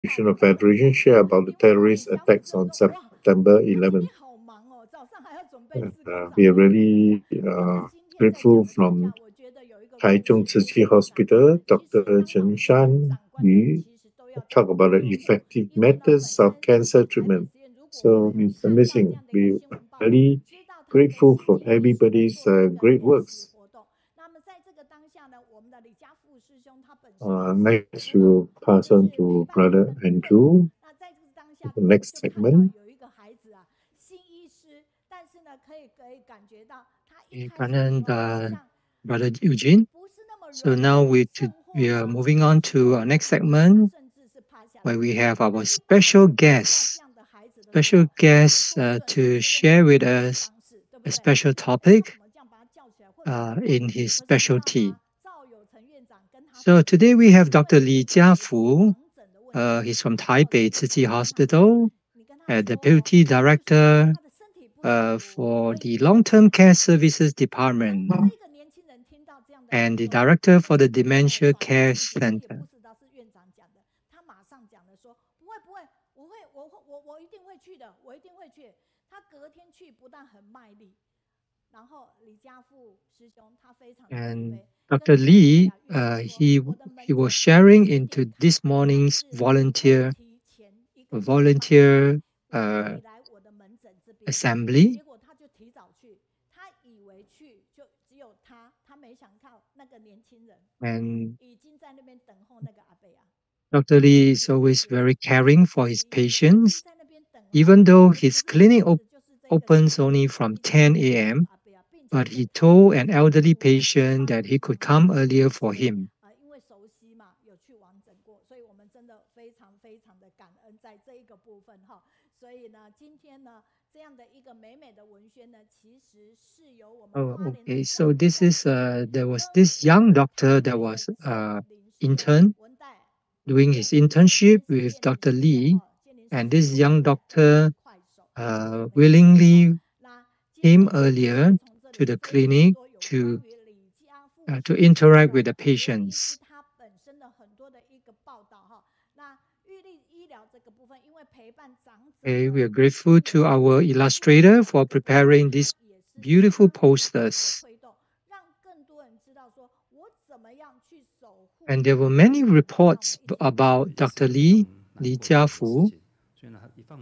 International Federation share about the terrorist attacks on September 11th. We are really grateful from Taichung Tzu Hospital, Dr. Chen Shan Yu, talk about the effective methods of cancer treatment. So it's amazing. We are really grateful for everybody's great works. Next, we'll pass on to Brother Andrew. The next segment. Brother Eugene. So now we are moving on to our next segment where we have our special guest to share with us a special topic in his specialty. So today we have Dr. Jiafu. He's from Taipei Tzu Hospital, Deputy Director for the Long-Term Care Services Department and the Director for the Dementia Care Center. And Dr. Lee, he was sharing into this morning's volunteer assembly. And Dr. Lee is always very caring for his patients, even though his clinic opens only from 10 a.m., but he told an elderly patient that he could come earlier for him. Oh, okay. So this is there was this young doctor that was intern doing his internship with Dr. Lee, and this young doctor willingly came earlier to the clinic to interact with the patients. Okay, we are grateful to our illustrator for preparing these beautiful posters. And there were many reports about Dr. Li Jiafu,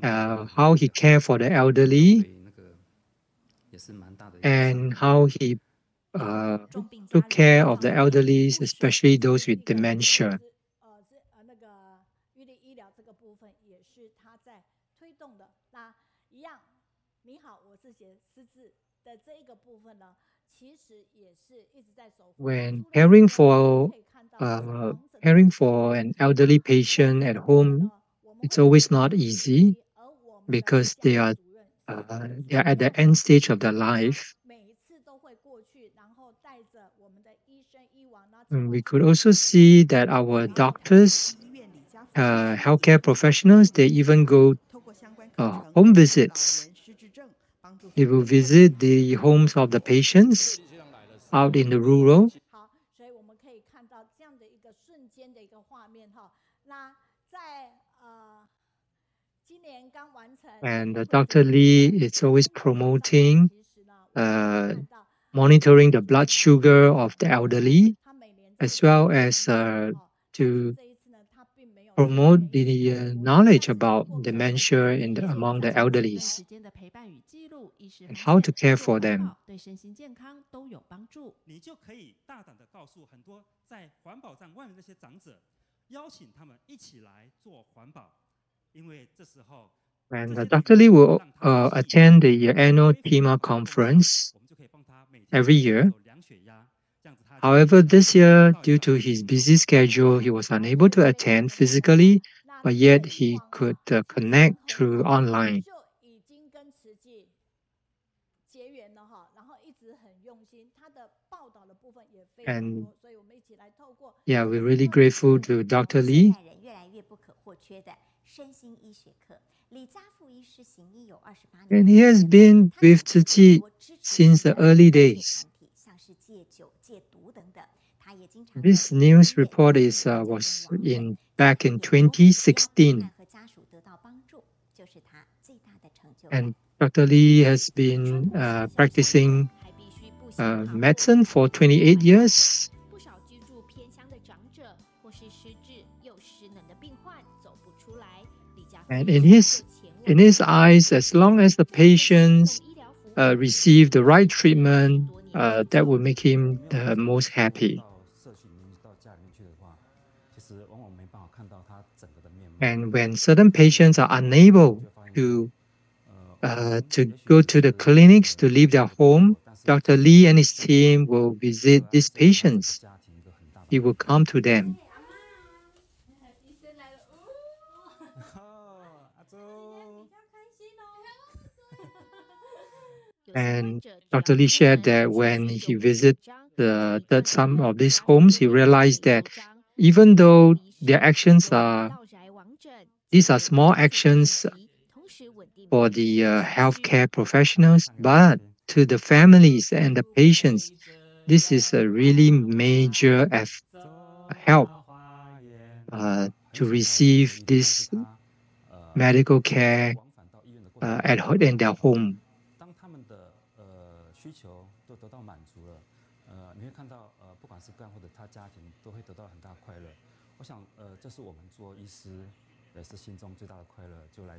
how he cared for the elderly, and how he took care of the elderly, especially those with dementia. When caring for an elderly patient at home, it's always not easy because they are at the end stage of their life. And we could also see that our doctors, healthcare professionals, they even go home visits. They will visit the homes of the patients out in the rural. And Dr. Lee is always promoting monitoring the blood sugar of the elderly, as well as to promote the knowledge about dementia among the elderly and how to care for them. And Dr. Lee will attend the annual TIMA conference every year. However, this year, due to his busy schedule, he was unable to attend physically, but yet he could connect through online. And yeah, we're really grateful to Dr. Lee. And he has been with Tzu Chi since the early days. This news report is was in back in 2016, and Dr. Lee has been practicing medicine for 28 years. And in his eyes, as long as the patients receive the right treatment, that will make him the most happy. And when certain patients are unable to go to the clinics to leave their home, Dr. Lee and his team will visit these patients. He will come to them. And Dr. Lee shared that when he visited some of these homes, he realized that even though their actions are these are small actions for the healthcare professionals, but to the families and the patients, this is a really major help to receive this medical care in their home.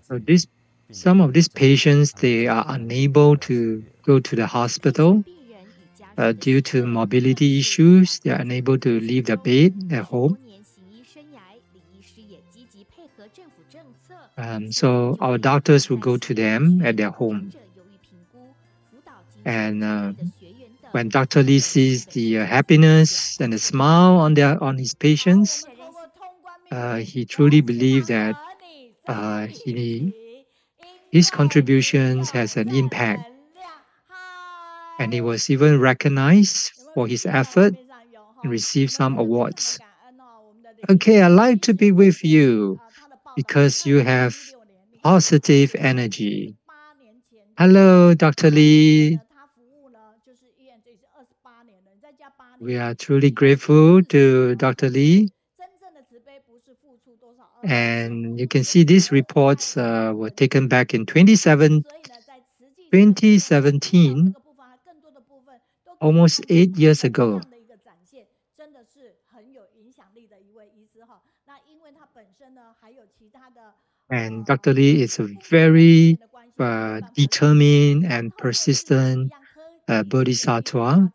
So some of these patients, they are unable to go to the hospital due to mobility issues. They are unable to leave the bed at home. So our doctors will go to them at their home. And when Dr. Lee sees the happiness and the smile on his patients, he truly believes that his contributions has an impact. And he was even recognized for his effort and received some awards. Okay, I'd like to be with you because you have positive energy. Hello, Dr. Lee. We are truly grateful to Dr. Lee. And you can see these reports were taken back in 2017, almost 8 years ago. And Dr. Lee is a very determined and persistent bodhisattva,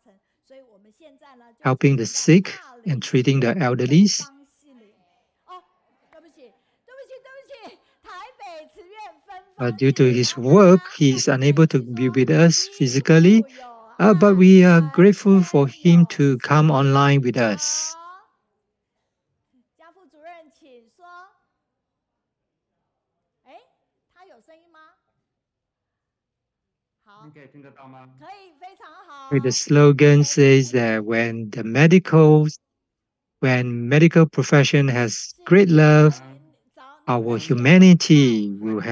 helping the sick and treating the elderly. Due to his work, he is unable to be with us physically, but we are grateful for him to come online with us. The slogan says that when medical profession has great love, our humanity will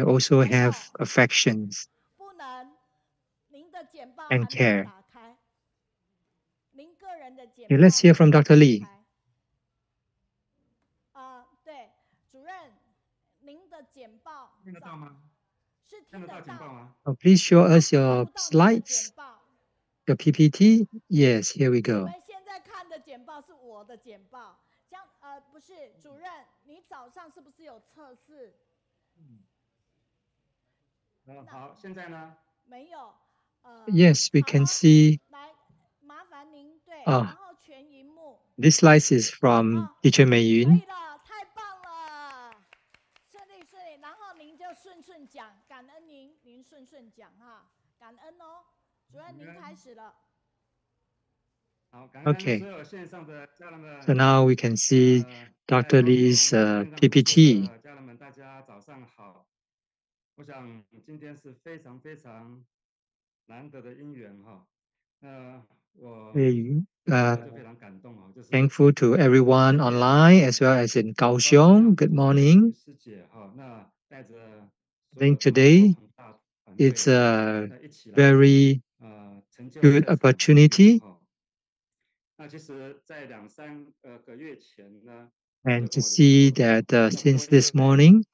also have affections and care. Okay, let's hear from Dr. Lee. Please show us your slides, your PPT. Yes, here we go. Yes, we can see. This slide is from Teacher Mei Yun. Okay. So now we can see Dr. Lee's PPT. Thankful to everyone online as well as in Kaohsiung. Good morning. I think today it's a very good opportunity And to see that since this morning,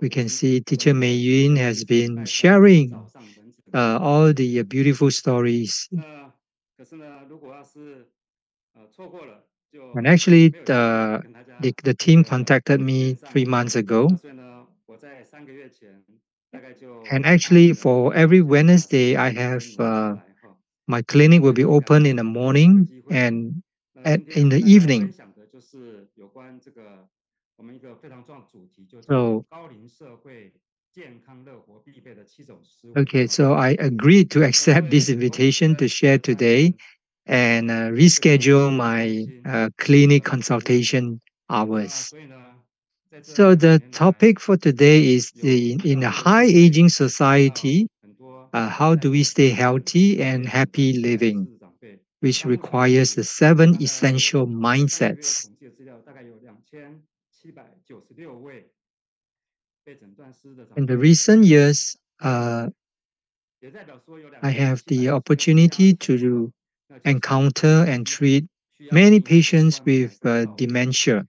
we can see Teacher Mei Yun has been sharing all the beautiful stories. And actually, the team contacted me 3 months ago. And actually, for every Wednesday, I have my clinic will be open in the morning and in the evening. So, okay, so I agreed to accept this invitation to share today and reschedule my clinic consultation hours. So the topic for today is in a high aging society, how do we stay healthy and happy living, which requires the 7 essential mindsets. In the recent years, I have the opportunity to encounter and treat many patients with dementia.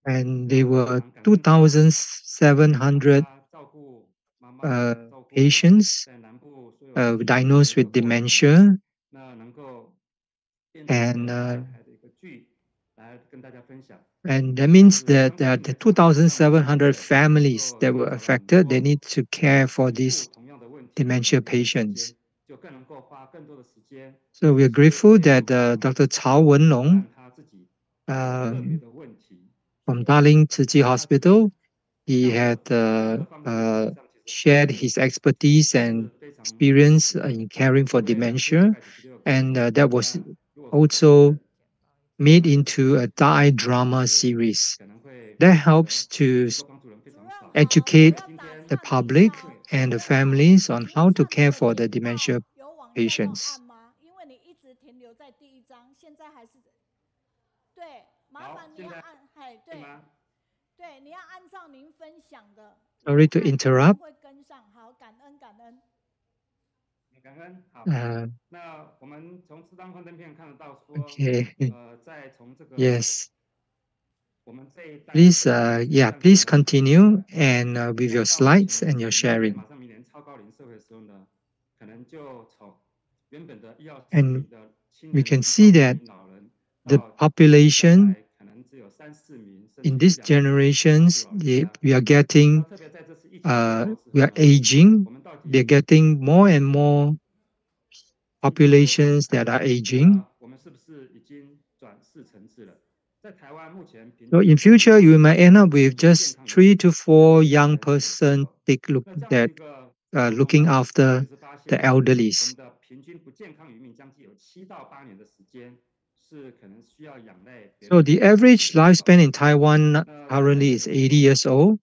And there were 2,700 uh, patients diagnosed with dementia. And and that means that the 2,700 families that were affected, they need to care for these dementia patients. So we are grateful that Dr. Cao Wenlong um, from Darling Tzu Hospital, he had shared his expertise and experience in caring for dementia, and that was also made into a Thai drama series that helps to educate the public and the families on how to care for the dementia patients. Sorry to interrupt. Uh, okay. Yes. Please, please continue and with your slides and your sharing. And we can see that the population in these generations, we are getting, we are aging. They're getting more and more populations that are aging. So in future, you might end up with just 3 to 4 young person looking after the elderlies. So the average lifespan in Taiwan currently is 80 years old.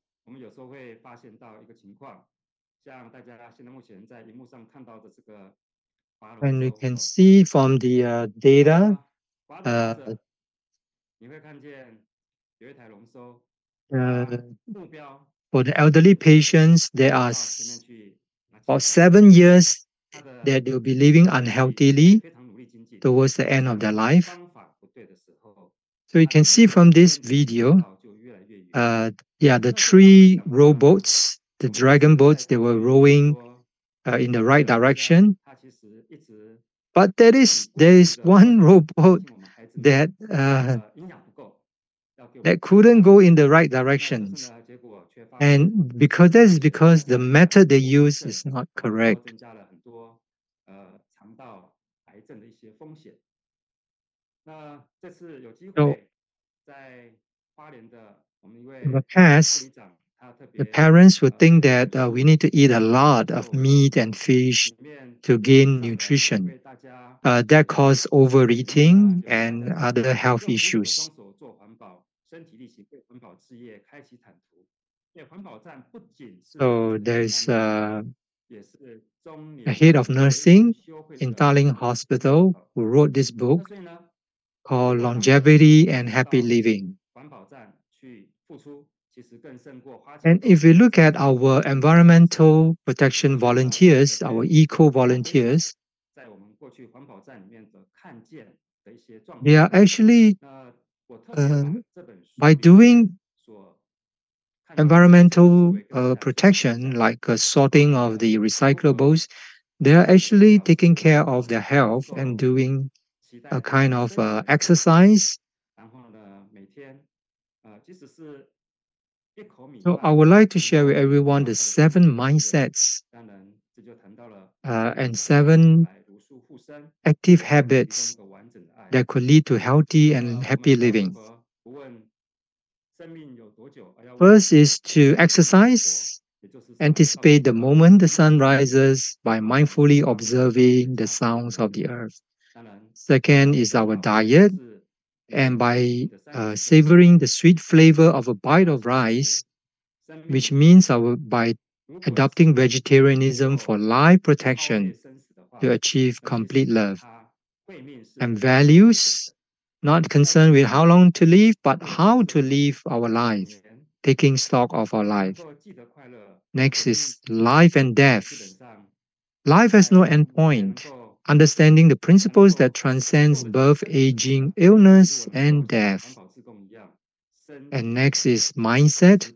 And we can see from the data, uh, for the elderly patients, there are about 7 years that they'll be living unhealthily towards the end of their life. So you can see from this video, the 3 rowboats, the dragon boats, they were rowing in the right direction. But there is one rowboat that that couldn't go in the right directions. And because the method they use is not correct. So in the past, the parents would think that we need to eat a lot of meat and fish to gain nutrition. That cause overeating and other health issues. So there's a head of nursing in Darling Hospital who wrote this book called Longevity and Happy Living. And if we look at our environmental protection volunteers, our eco volunteers, they are actually, uh, by doing environmental protection, like sorting of the recyclables, they are actually taking care of their health and doing a kind of exercise. So I would like to share with everyone the 7 mindsets and 7 active habits that could lead to healthy and happy living. First is to exercise. Anticipate the moment the sun rises by mindfully observing the sounds of the earth. Second is our diet, and by savoring the sweet flavor of a bite of rice, which means by adopting vegetarianism for life protection to achieve complete love. And values, not concerned with how long to live, but how to live our life, taking stock of our life. Next is life and death. Life has no endpoint. Understanding the principles that transcends birth, aging, illness, and death. And next is mindset.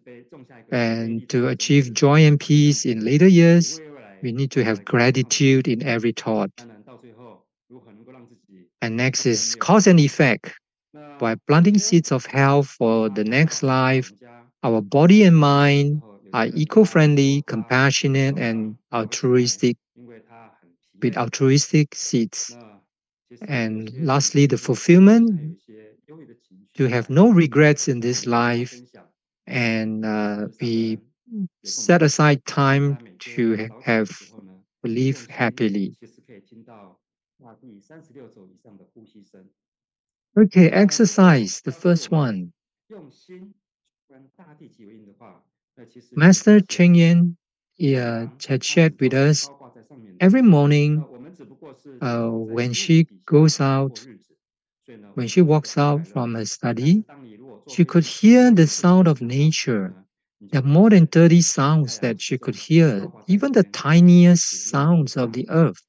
And to achieve joy and peace in later years, we need to have gratitude in every thought. And next is cause and effect. By planting seeds of health for the next life, our body and mind are eco-friendly, compassionate, and altruistic with altruistic seeds. And lastly, the fulfillment to have no regrets in this life, and we set aside time to have live happily. Okay, exercise, the first one. Master Cheng Yen had shared with us every morning when she goes out, when she walks out from her study, she could hear the sound of nature. There are more than 30 sounds that she could hear, even the tiniest sounds of the earth.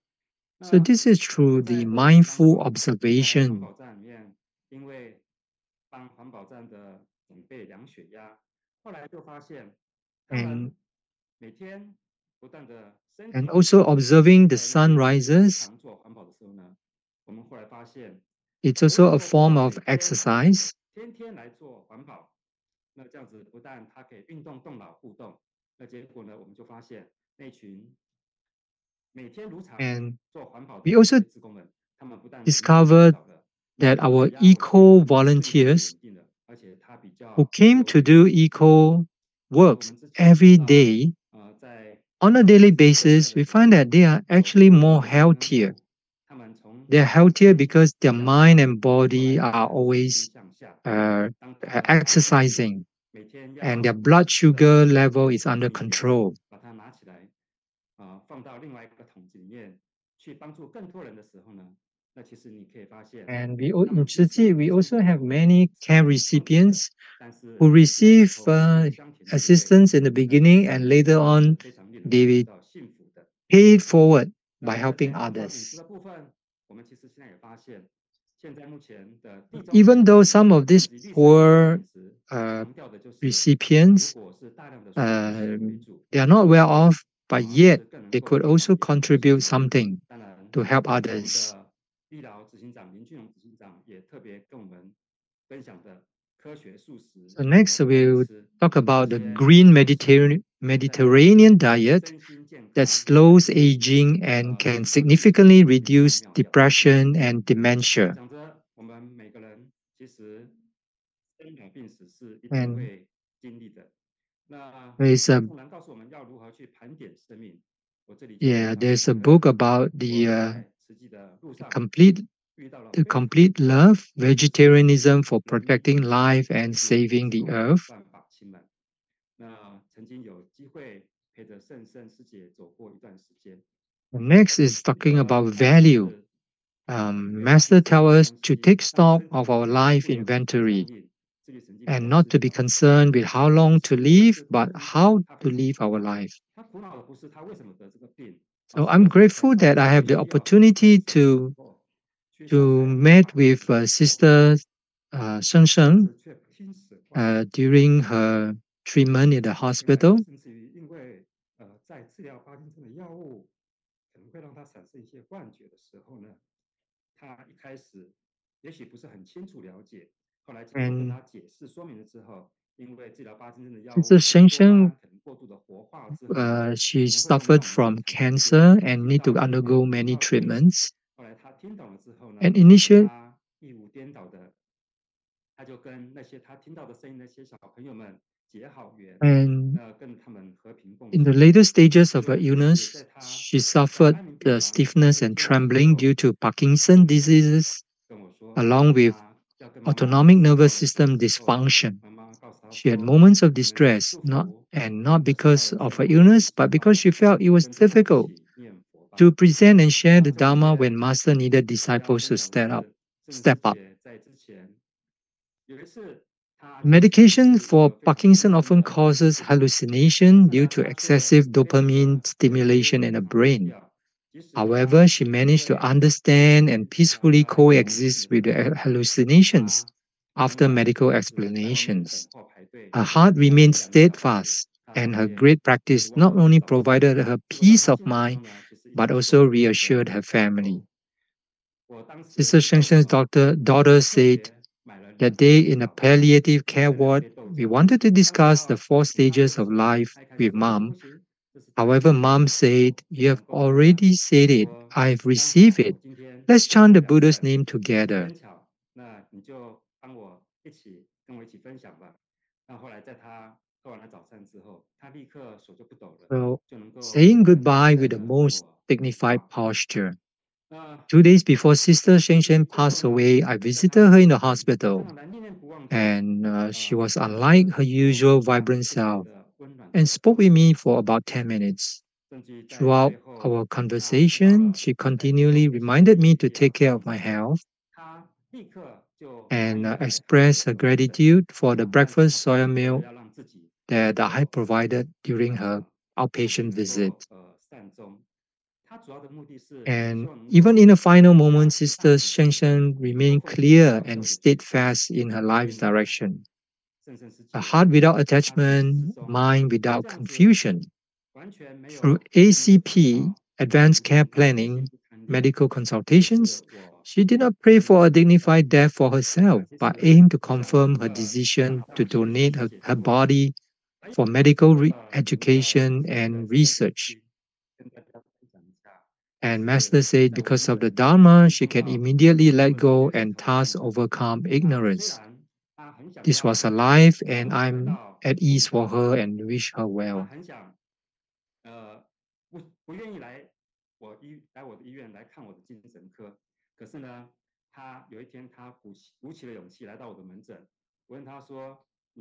So, this is through the mindful observation. And, and also observing the sunrises. It's also a form of exercise. And we also discovered that our eco volunteers who came to do eco works every day on a daily basis, we find that they are actually more healthier. They're healthier because their mind and body are always exercising, and their blood sugar level is under control. And in Tzu Chi, we also have many care recipients who receive assistance in the beginning, and later on they pay it forward by helping others. Even though some of these poor uh, recipients they are not well off, but yet they could also contribute something to help others. So next we'll talk about the green Mediterranean diet that slows aging and can significantly reduce depression and dementia. And there's a there's a book about the complete the complete love, vegetarianism for protecting life and saving the earth. Next is talking about value. Master tells us to take stock of our life inventory and not to be concerned with how long to live, but how to live our life. So I'm grateful that I have the opportunity to meet with Sister Sheng Sheng during her treatment in the hospital. And Sister Sheng Sheng, she suffered from cancer and need to undergo many treatments. And initially, and in the later stages of her illness, she suffered stiffness and trembling due to Parkinson's diseases, along with autonomic nervous system dysfunction. She had moments of distress, not because of her illness, but because she felt it was difficult to present and share the Dharma when Master needed disciples to step up. Medication for Parkinson often causes hallucination due to excessive dopamine stimulation in the brain. However, she managed to understand and peacefully coexist with the hallucinations after medical explanations. Her heart remained steadfast, and her great practice not only provided her peace of mind, but also reassured her family. Sister Sheng Sheng's daughter said that day in a palliative care ward, we wanted to discuss the 4 stages of life with Mom. However, Mom said, "You have already said it. I've received it. Let's chant the Buddha's name together." So, saying goodbye with the most dignified posture. 2 days before Sister Sheng Sheng passed away, I visited her in the hospital, and she was unlike her usual vibrant self and spoke with me for about 10 minutes. Throughout our conversation, she continually reminded me to take care of my health and expressed her gratitude for the breakfast soya milk that I provided during her outpatient visit. And even in the final moment, Sister Sheng Sheng remained clear and steadfast in her life's direction. A heart without attachment, mind without confusion. Through ACP, Advanced Care Planning, medical consultations, she did not pray for a dignified death for herself, but aimed to confirm her decision to donate her body for medical education and research. And Master said because of the Dharma, she can immediately let go and thus overcome ignorance. This was her life, and I'm at ease for her and wish her well.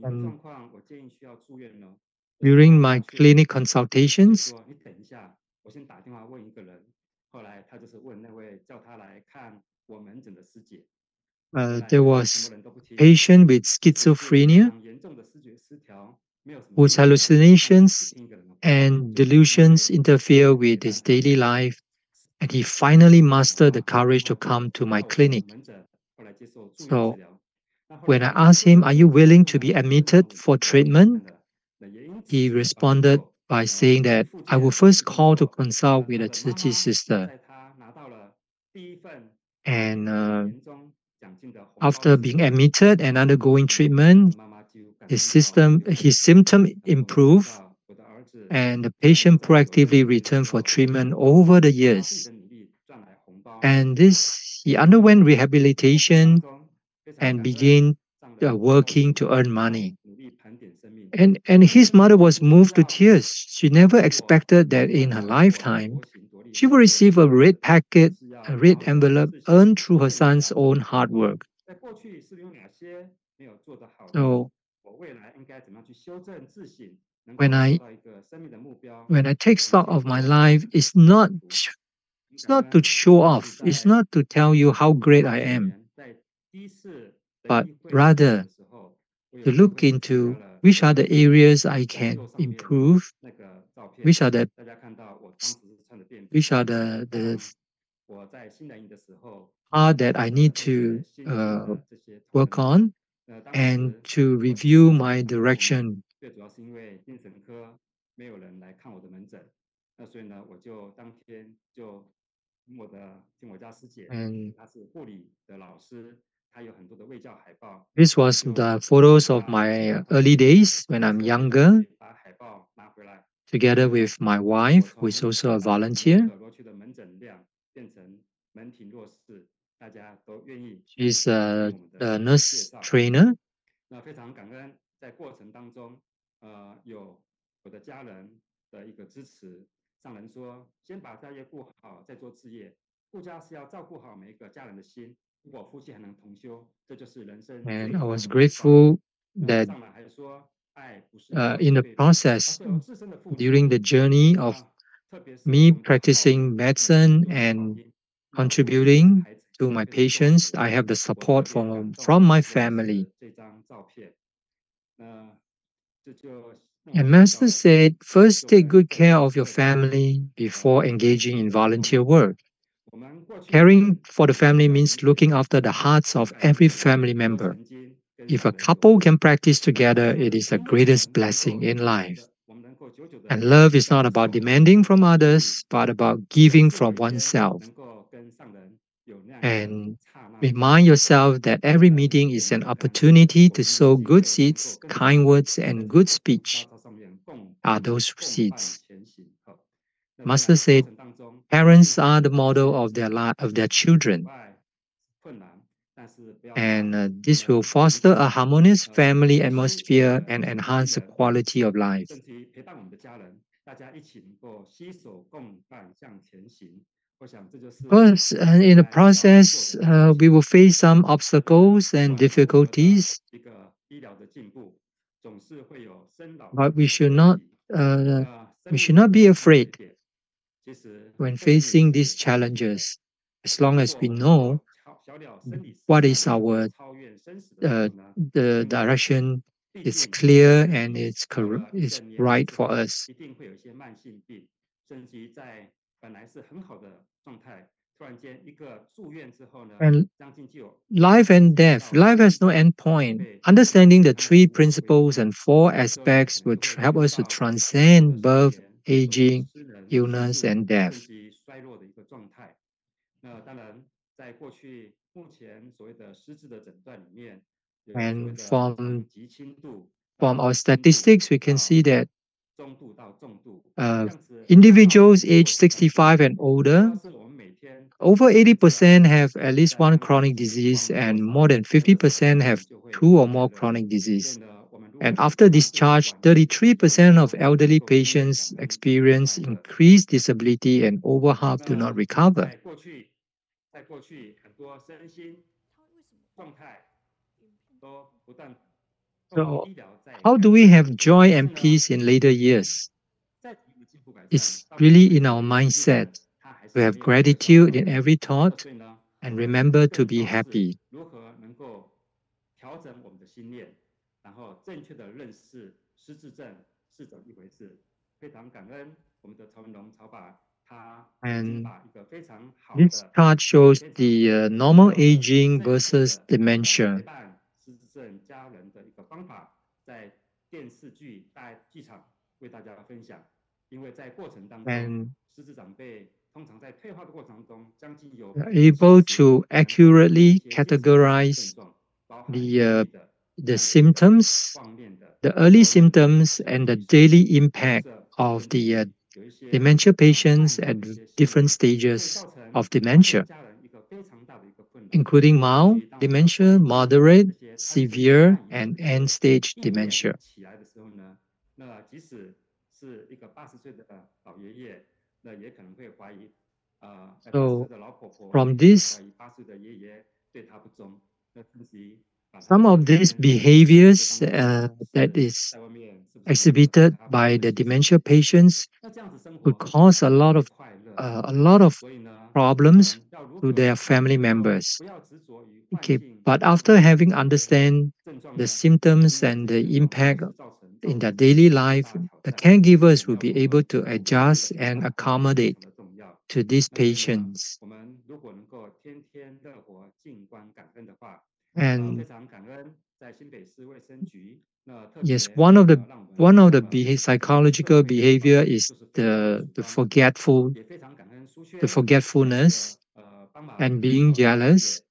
And during my clinic consultations, there was a patient with schizophrenia whose hallucinations and delusions interfere with his daily life, and he finally mustered the courage to come to my clinic. So when I asked him, "Are you willing to be admitted for treatment?" he responded by saying that I will first call to consult with a Tzu Chi sister. And after being admitted and undergoing treatment, his symptom improved, and the patient proactively returned for treatment over the years. And he underwent rehabilitation and began working to earn money. And his mother was moved to tears. She never expected that in her lifetime she would receive a red packet, a red envelope earned through her son's own hard work. So when I when I take stock of my life, it's not to show off. It's not to tell you how great I am, but rather to look into which are the areas I can improve, which are the which are the part that I need to work on, and to review my direction. And this was the photos of my early days when I'm younger, together with my wife, who is also a volunteer. She's a nurse trainer. And I was grateful that in the process, during the journey of me practicing medicine and contributing to my patients, I have the support from my family. And Master said, first take good care of your family before engaging in volunteer work. Caring for the family means looking after the hearts of every family member. If a couple can practice together, it is the greatest blessing in life. And love is not about demanding from others, but about giving from oneself. And remind yourself that every meeting is an opportunity to sow good seeds, kind words, and good speech are those seeds. Master said, parents are the model of of their children, and this will foster a harmonious family atmosphere and enhance the quality of life. Because in the process, we will face some obstacles and difficulties, but uh, we should not be afraid when facing these challenges, as long as we know what is our the direction is clear and it's right for us. And life and death, life has no end point. Understanding the three principles and four aspects will help us to transcend birth, aging, illness, and death. And from our statistics, we can see that uh, individuals aged 65 and older, over 80% have at least one chronic disease, and more than 50% have two or more chronic disease. And after discharge, 33% of elderly patients experience increased disability, and over half do not recover. So, how do we have joy and peace in later years? It's really in our mindset to have gratitude in every thought and remember to be happy. And this chart shows the normal aging versus dementia. And we are able to accurately categorize the uh, the symptoms, the early symptoms, and the daily impact of the dementia patients at different stages of dementia, including mild dementia, moderate, severe, and end stage dementia. So, from this, some of these behaviors that is exhibited by the dementia patients could cause a lot of problems to their family members. Okay, but after having understand the symptoms and the impact in their daily life, the caregivers will be able to adjust and accommodate to these patients. And yes, psychological behavior is the forgetfulness and being jealous.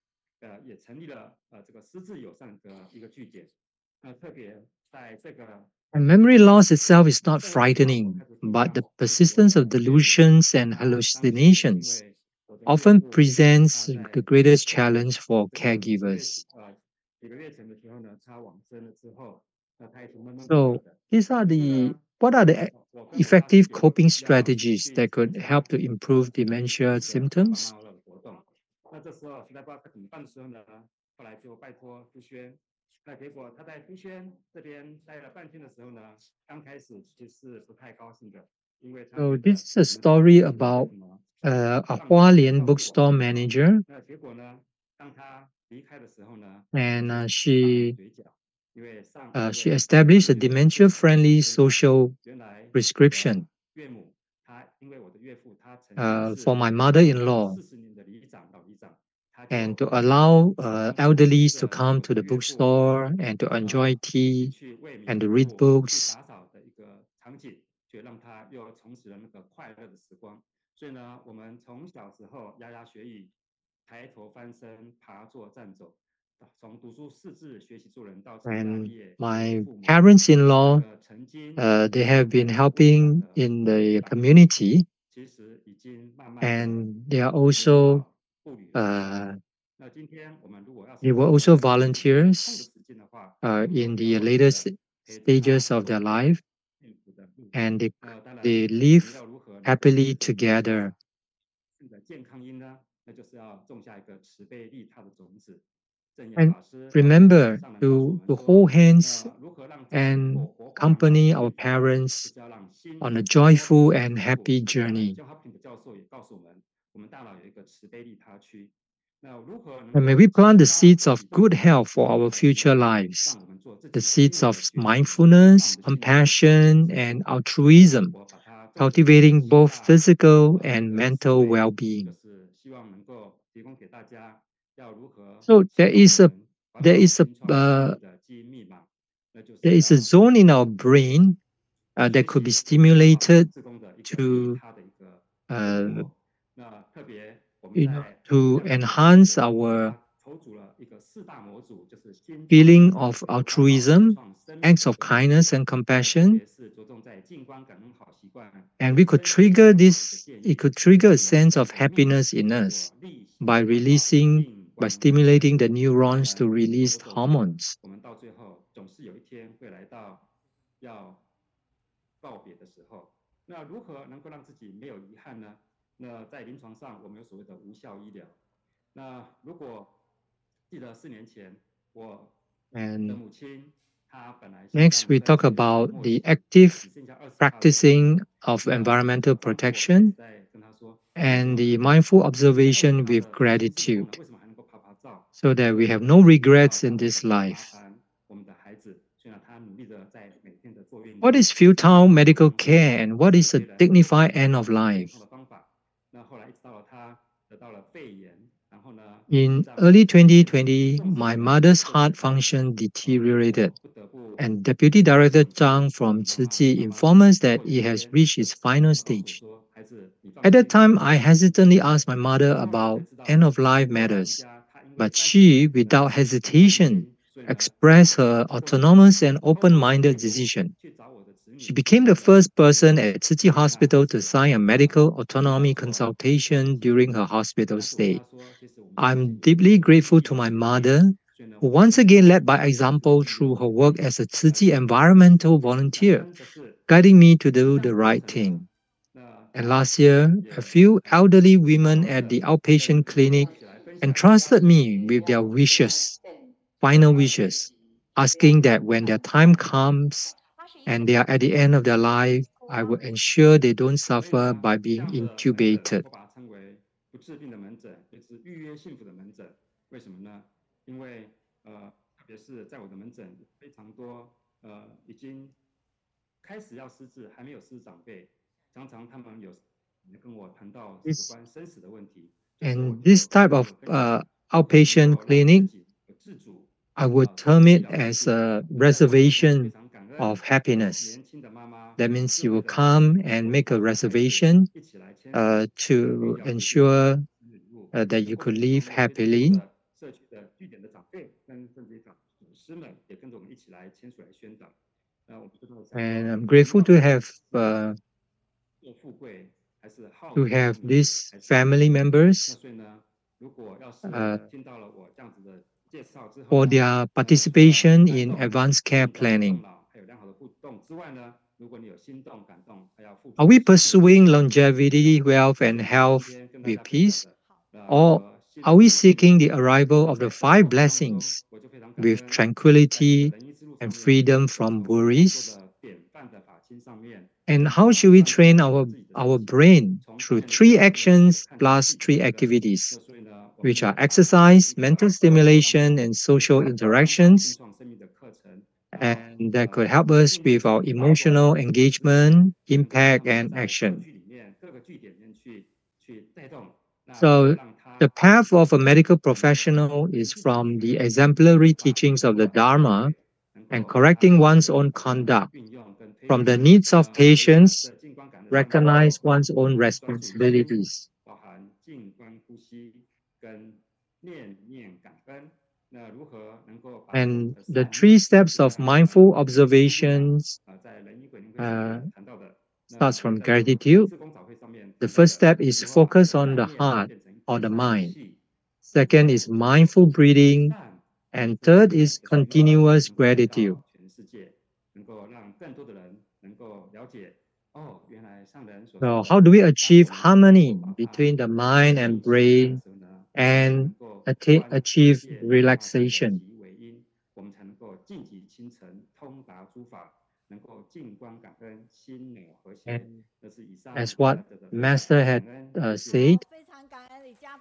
And memory loss itself is not frightening, but the persistence of delusions and hallucinations often presents the greatest challenge for caregivers. So, these are the what are the effective coping strategies that could help to improve dementia symptoms? So, this is a story about a Hualien bookstore manager, and she established a dementia-friendly social prescription for my mother-in-law, and to allow elderlies to come to the bookstore and to enjoy tea and to read books. And my parents-in-law, they have been helping in the community, and uh, they were also volunteers in the latest stages of their life, and they live happily together. And remember to hold hands and accompany our parents on a joyful and happy journey. And may we plant the seeds of good health for our future lives, the seeds of mindfulness, compassion, and altruism, cultivating both physical and mental well being. So there is a uh, there is a zone in our brain that could be stimulated to uh, to enhance our feeling of altruism, acts of kindness and compassion, and we could trigger this. It could trigger a sense of happiness in us by by stimulating the neurons to release hormones. And next, we talk about the active practicing of environmental protection and the mindful observation with gratitude so that we have no regrets in this life. What is futile medical care and what is a dignified end of life? In early 2020, my mother's heart function deteriorated, and Deputy Director Zhang from Ciji informed us that it has reached its final stage. At that time, I hesitantly asked my mother about end of life matters, but she, without hesitation, expressed her autonomous and open minded decision. She became the first person at Ciji Hospital to sign a medical autonomy consultation during her hospital stay. I'm deeply grateful to my mother, who once again led by example through her work as a Tzu environmental volunteer, guiding me to do the right thing. And last year, a few elderly women at the outpatient clinic entrusted me with their final wishes, asking that when their time comes and they are at the end of their life, I will ensure they don't suffer by being intubated. This, and this type of outpatient clinic, I would term it as a reservation of happiness. That means you will come and make a reservation to ensure that you could live happily. And I'm grateful to have these family members uh, for their participation in advanced care planning. Are we pursuing longevity, wealth, and health with peace? Or are we seeking the arrival of the five blessings with tranquility and freedom from worries? And how should we train our brain through three actions plus three activities, which are exercise, mental stimulation, and social interactions? And that could help us with our emotional engagement, impact, and action. So, the path of a medical professional is from the exemplary teachings of the Dharma and correcting one's own conduct, from the needs of patients, recognize one's own responsibilities. And the three steps of mindful observations uh, starts from gratitude. The first step is focus on the heart or the mind. Second is mindful breathing. And third is continuous gratitude. So, how do we achieve harmony between the mind and brain and achieve relaxation? And as what Master had said,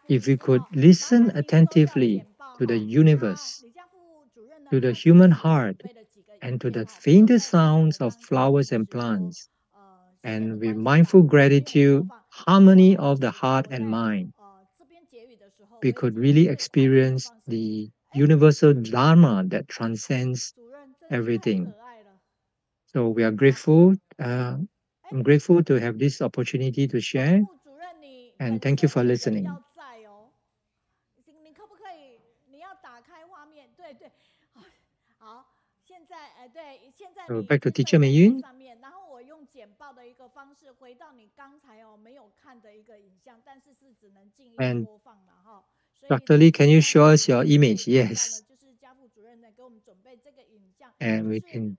if we could listen attentively to the universe, to the human heart, and to the faintest sounds of flowers and plants, and with mindful gratitude, harmony of the heart and mind, we could really experience the universal Dharma that transcends everything. So we are grateful. I'm grateful to have this opportunity to share, and thank you for listening. So back to Teacher Mei Yun. And Dr. Lee, can you show us your image? Yes. And we can.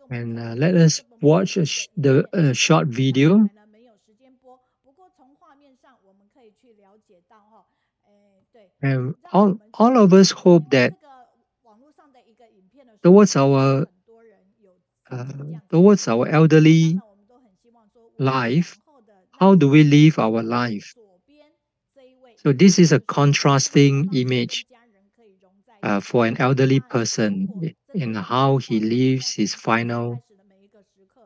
And let us watch the short video. And all of us hope that towards our elderly life, how do we live our life? So this is a contrasting image for an elderly person in how he lives his final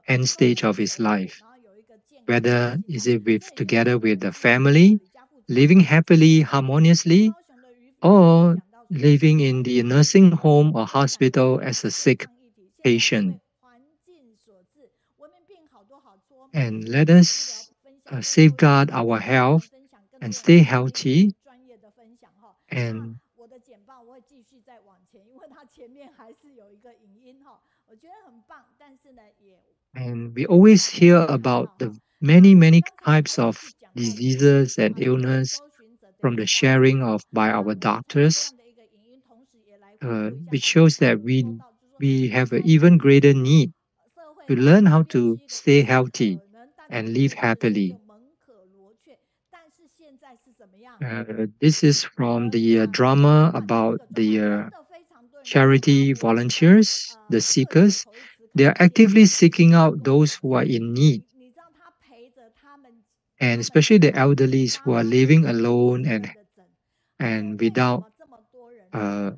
end stage of his life. Whether is it together with the family, living happily, harmoniously, or living in the nursing home or hospital as a sick patient. And let us safeguard our health and stay healthy. And we always hear about the many types of diseases and illness from the sharing of by our doctors, which shows that we have an even greater need to learn how to stay healthy and live happily. This is from the drama about the charity volunteers, the seekers. They are actively seeking out those who are in need. and especially the elderlies who are living alone and uh,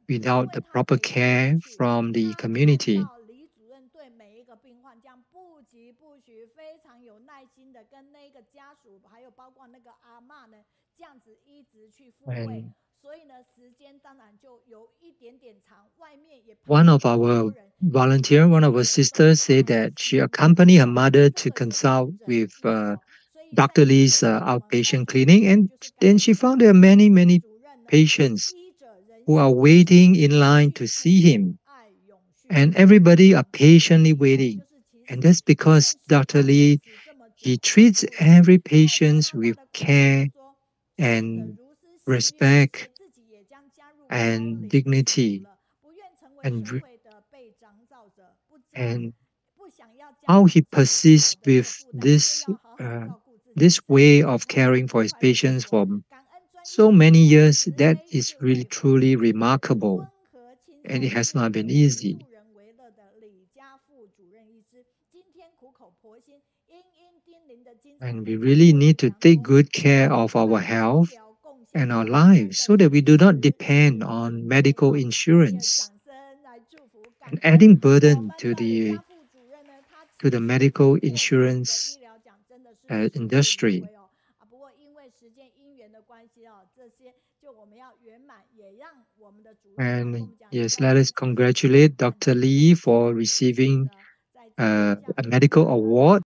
without the proper care from the community. And one of our sisters said that she accompanied her mother to consult with Dr. Lee's outpatient clinic, and then she found there are many patients who are waiting in line to see him, and everybody are patiently waiting. And that's because Dr. Lee, he treats every patient with care and respect and dignity, and and how he persists with uh, this way of caring for his patients for so many years, that is really truly remarkable, and it has not been easy. And we really need to take good care of our health and our lives so that we do not depend on medical insurance and adding burden to the medical insurance industry. And yes, let us congratulate Dr. Lee for receiving a medical award